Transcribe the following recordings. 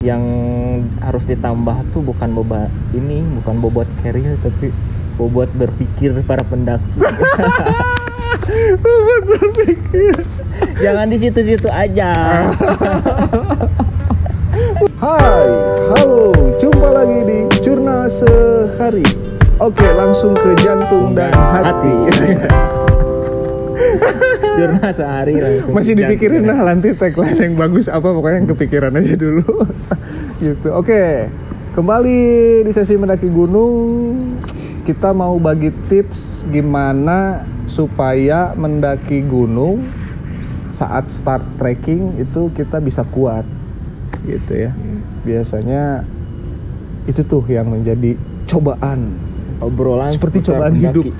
yang harus ditambah tuh bukan bobot keril, tapi bobot berpikir para pendaki. Bobot berpikir. Jangan di situ-situ aja. Hai, halo, jumpa lagi di Jurnal Sehari. Oke, langsung ke jantung dan hati. Jurnal sehari langsung. Masih dipikirin lah nanti tagline yang bagus apa, pokoknya yang kepikiran aja dulu. Gitu. Oke, kembali di sesi mendaki gunung. Kita mau bagi tips gimana supaya mendaki gunung saat start trekking itu kita bisa kuat, gitu ya. Biasanya itu tuh yang menjadi cobaan, obrolan seperti cobaan hidup.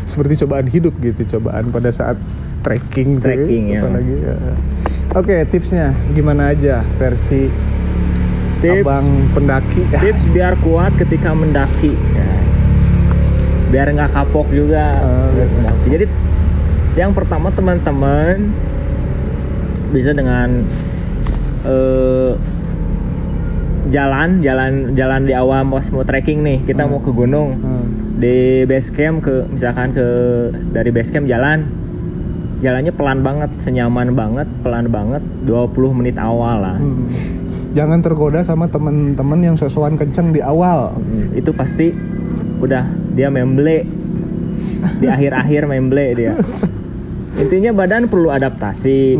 Seperti cobaan hidup gitu, cobaan pada saat trekking ya. Apalagi ya. Oke, tipsnya gimana aja versi abang pendaki? Tips biar kuat ketika mendaki ya. Biar nggak kapok juga. Jadi yang pertama teman-teman bisa dengan jalan di awal pas mau trekking nih, kita mau ke gunung. Di base camp dari base camp jalannya pelan banget, senyaman banget, pelan banget, 20 menit awal lah. Jangan tergoda sama teman-teman yang sosokan kenceng di awal. Itu pasti udah dia memble. Di akhir-akhir memble dia. Intinya badan perlu adaptasi.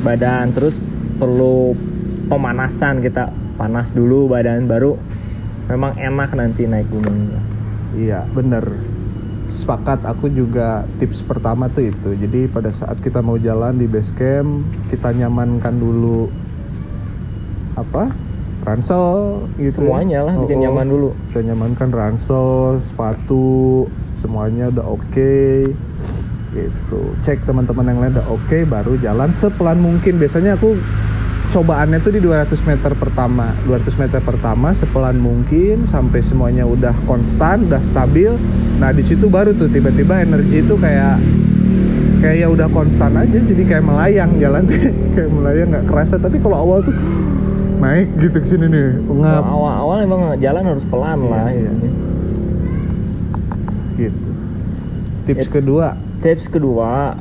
Badan terus perlu pemanasan, kita panas dulu badan baru memang enak nanti naik gunungnya. Iya, bener. Sepakat, aku juga tips pertama tuh itu. Jadi pada saat kita mau jalan di base camp, kita nyamankan dulu ransel gitu. Semuanya lah bikin nyaman dulu. Kita nyamankan ransel, sepatu, semuanya udah oke. Gitu. Cek teman-teman yang lain udah oke, baru jalan sepelan mungkin. Biasanya aku cobaannya tuh di 200 meter pertama. 200 meter pertama sepelan mungkin sampai semuanya udah konstan, udah stabil. Nah, di situ baru tuh tiba-tiba energi itu kayak ya udah konstan aja, jadi kayak melayang jalan. Kayak melayang, nggak kerasa. Tapi kalau awal tuh naik gitu ke sini nih. Awal emang jalan harus pelan lah. Iya. Gitu. Tips kedua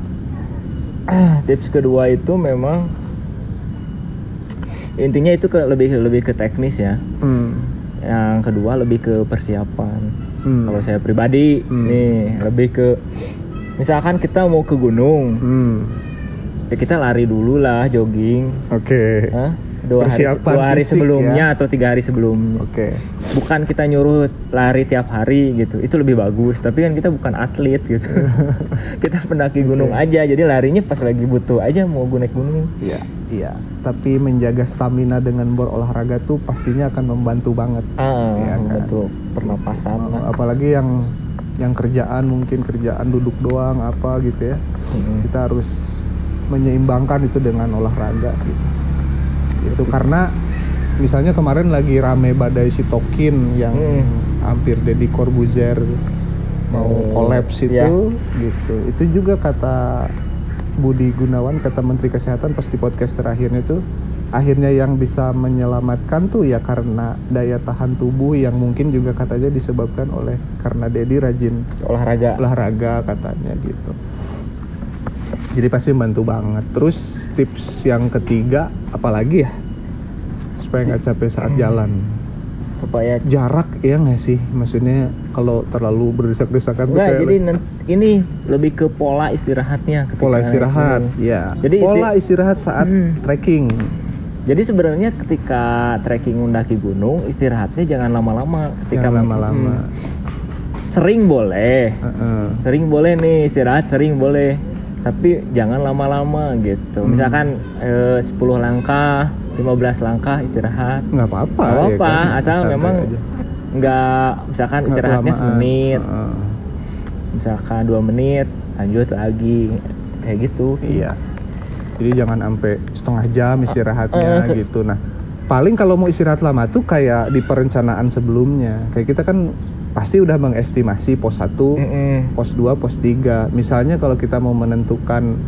itu memang intinya itu lebih ke teknis ya. Yang kedua lebih ke persiapan. Kalau saya pribadi nih lebih ke misalkan kita mau ke gunung, ya kita lari dulu lah, jogging. Oke. 2 hari sebelumnya ya? Atau 3 hari sebelumnya. Oke. Bukan kita nyuruh lari tiap hari gitu, itu lebih bagus. Tapi kan kita bukan atlet gitu. Kita pendaki gunung aja, jadi larinya pas lagi butuh aja mau naik gunung. Iya. Tapi menjaga stamina dengan berolahraga tuh pastinya akan membantu banget. Ya, membantu pernapasan. Apalagi yang kerjaan duduk doang apa gitu ya. Kita harus menyeimbangkan itu dengan olahraga gitu. Itu karena misalnya kemarin lagi rame badai sitokin yang hampir Deddy Corbuzier mau kolaps itu gitu. Itu juga kata Budi Gunawan, kata Menteri Kesehatan pas di podcast terakhirnya itu, akhirnya yang bisa menyelamatkan tuh ya karena daya tahan tubuh yang mungkin juga katanya disebabkan oleh karena Deddy rajin olahraga katanya gitu. Jadi pasti membantu banget. Terus tips yang ketiga apalagi ya? Supaya nggak capek saat jalan. Supaya jarak ya nggak sih? Maksudnya kalau terlalu berdesak-desakan tuh kayak... Jadi ini lebih ke pola istirahatnya. Pola istirahat, ya. Jadi pola istirahat saat trekking. Jadi sebenarnya ketika trekking mendaki gunung, istirahatnya jangan lama-lama. Sering boleh. Sering boleh nih istirahat, sering boleh. Tapi jangan lama-lama gitu. Misalkan 10 langkah, 15 langkah istirahat. Nggak apa-apa. Ya kan? Asal memang nggak, misalkan istirahatnya semenit. Misalkan 2 menit, lanjut lagi. Kayak gitu sih. Iya. Jadi jangan sampai setengah jam istirahatnya gitu. Nah, paling kalau mau istirahat lama tuh kayak di perencanaan sebelumnya. Kayak kita kan pasti udah mengestimasi pos 1, pos 2, pos 3. Misalnya kalau kita mau menentukan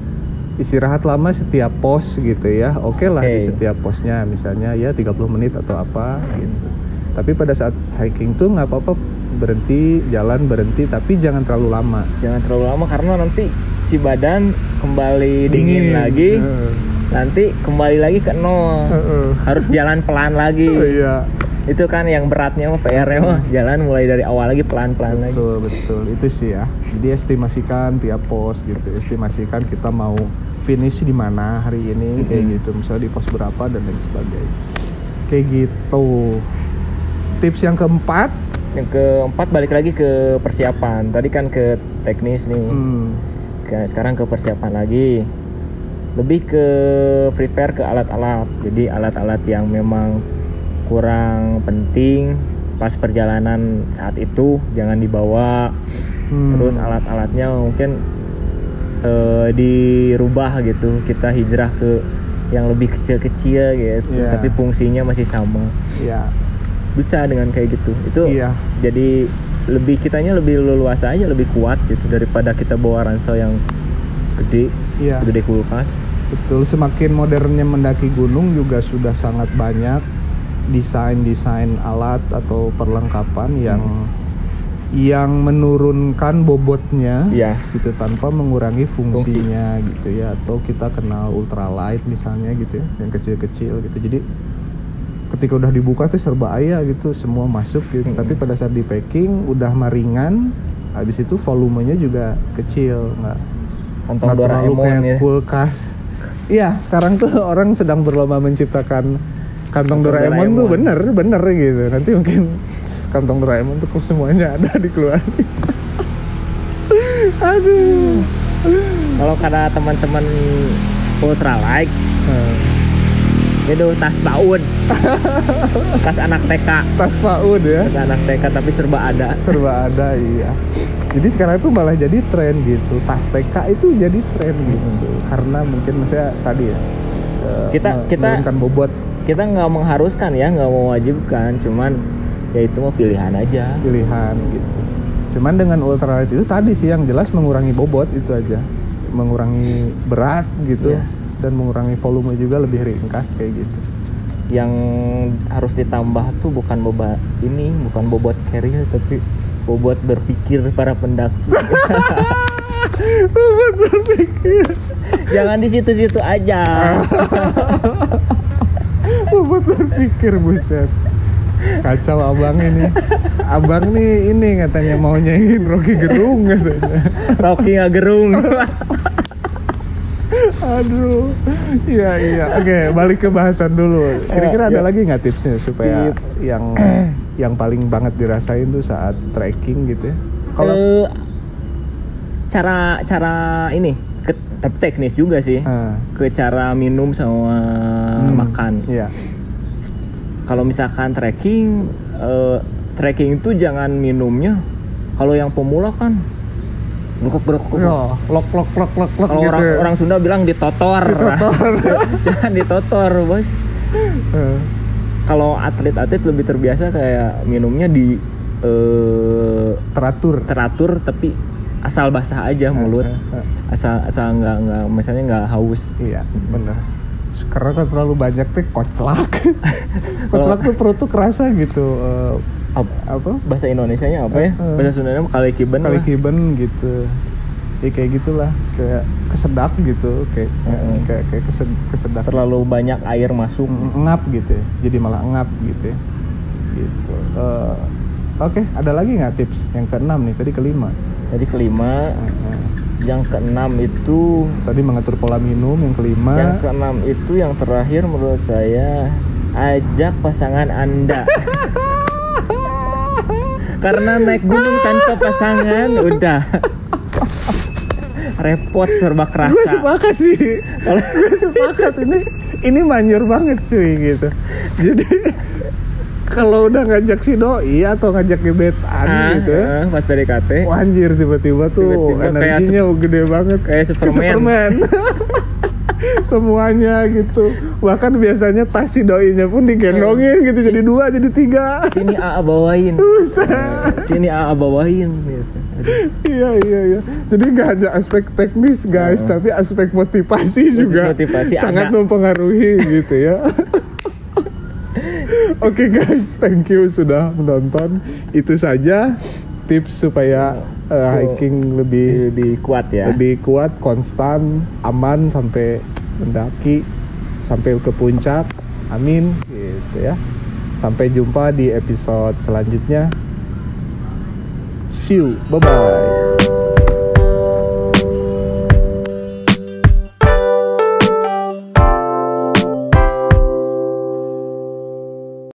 istirahat lama setiap pos gitu ya. Oke lah Oke. di setiap posnya misalnya ya 30 menit atau apa gitu. Tapi pada saat hiking tuh nggak apa-apa berhenti, jalan berhenti, tapi jangan terlalu lama. Jangan terlalu lama karena nanti si badan kembali dingin lagi. Nanti kembali lagi ke nol. Harus jalan pelan lagi. Iya. Itu kan yang beratnya mah PR-nya mah jalan mulai dari awal lagi pelan-pelan lagi. Betul itu sih ya. Jadi estimasikan tiap pos gitu. Estimasikan kita mau finish di mana hari ini kayak gitu. Misalnya di pos berapa dan lain sebagainya. Kayak gitu. Tips yang keempat. Yang keempat balik lagi ke persiapan. Tadi kan ke teknis nih. Sekarang ke persiapan lagi. Lebih ke prepare ke alat-alat. Jadi alat-alat yang memang kurang penting pas perjalanan saat itu jangan dibawa. Terus alat-alatnya mungkin dirubah gitu, kita hijrah ke yang lebih kecil-kecil gitu, tapi fungsinya masih sama. Bisa dengan kayak gitu itu. Jadi kitanya lebih leluasa aja, lebih kuat gitu daripada kita bawa ransel yang gede, segede kulkas. Betul, semakin modernnya mendaki gunung juga sudah sangat banyak desain alat atau perlengkapan yang menurunkan bobotnya gitu tanpa mengurangi fungsinya gitu ya. Atau kita kenal ultralight misalnya gitu ya, yang kecil-kecil gitu. Jadi ketika udah dibuka tuh serba aya gitu, semua masuk gitu. Tapi pada saat di packing udah ringan, habis itu volumenya juga kecil, nggak terlalu kayak kulkas. Iya, sekarang tuh orang sedang berlomba menciptakan kantong Doraemon tuh bener gitu. Nanti mungkin kantong Doraemon tuh semuanya ada dikeluarin. Aduh. Kalau kata teman-teman ultralight, itu tas PAUD. Tas anak TK. Tas PAUD ya. Tas anak TK tapi serba ada. Iya. Jadi sekarang tuh malah jadi tren gitu. Tas TK itu jadi tren gitu. Karena mungkin maksudnya tadi ya. Kita menurunkan bobot. Kita nggak mengharuskan ya, nggak mewajibkan, cuman ya itu mau pilihan aja. Pilihan gitu. Cuman dengan ultralight itu tadi sih yang jelas mengurangi bobot itu aja, mengurangi berat gitu, dan mengurangi volume juga lebih ringkas kayak gitu. Yang harus ditambah tuh bukan bobot carrier tapi bobot berpikir para pendaki. Bobot berpikir. Jangan di situ-situ aja. Bobot berpikir, buset. Kacau abang ini. Abang nih ini katanya mau nyanyiin Rocky Gerung katanya. Rocky nggak gerung. Aduh. Iya. Oke, balik ke bahasan dulu. Kira-kira ada lagi nggak tipsnya supaya yang paling banget dirasain tuh saat trekking gitu ya? Kalau cara ini tapi teknis juga sih. Ke cara minum sama makan. Iya. Kalau misalkan trekking itu jangan minumnya. Kalau yang pemula kan lok. Kalau gitu. orang Sunda bilang ditotor. Jangan ditotor, bos. Kalau atlet lebih terbiasa kayak minumnya di teratur tapi asal basah aja mulut. Asal nggak misalnya nggak haus. Iya, benar. Karena kan terlalu banyak tuh koclak. Koclak tuh perut tuh kerasa gitu. Apa? Bahasa Indonesianya apa ya? Bahasa Sundanya kalikiben gitu. Ya kayak gitulah, kayak kesedak gitu, kayak kesedak. Terlalu banyak air masuk. Ngap gitu ya. Jadi malah ngap gitu ya. Gitu. Oke, ada lagi nggak tips? Yang keenam nih, tadi kelima. Yang keenam itu tadi mengatur pola minum. Yang kelima. Yang keenam itu yang terakhir menurut saya, ajak pasangan Anda. Karena naik gunung tanpa pasangan udah repot, serba kerasa. Gue sepakat sih. Gue sepakat ini manjur banget cuy gitu. Jadi kalau udah ngajak si doi atau ngajak gebetan gitu pas PDKT, anjir tiba-tiba tuh energinya gede banget kayak Superman. semuanya gitu. Bahkan biasanya tas si doinya pun digendongin gitu, jadi 2 jadi 3. Sini AA bawain. Sini AA bawain gitu. Iya. Jadi nggak hanya aspek teknis guys, tapi aspek motivasi juga sangat mempengaruhi gitu ya. Oke guys, thank you sudah menonton. Itu saja tips supaya hiking lebih kuat ya. Lebih kuat, konstan, aman sampai mendaki, sampai ke puncak. Amin gitu ya. Sampai jumpa di episode selanjutnya. See you. Bye bye.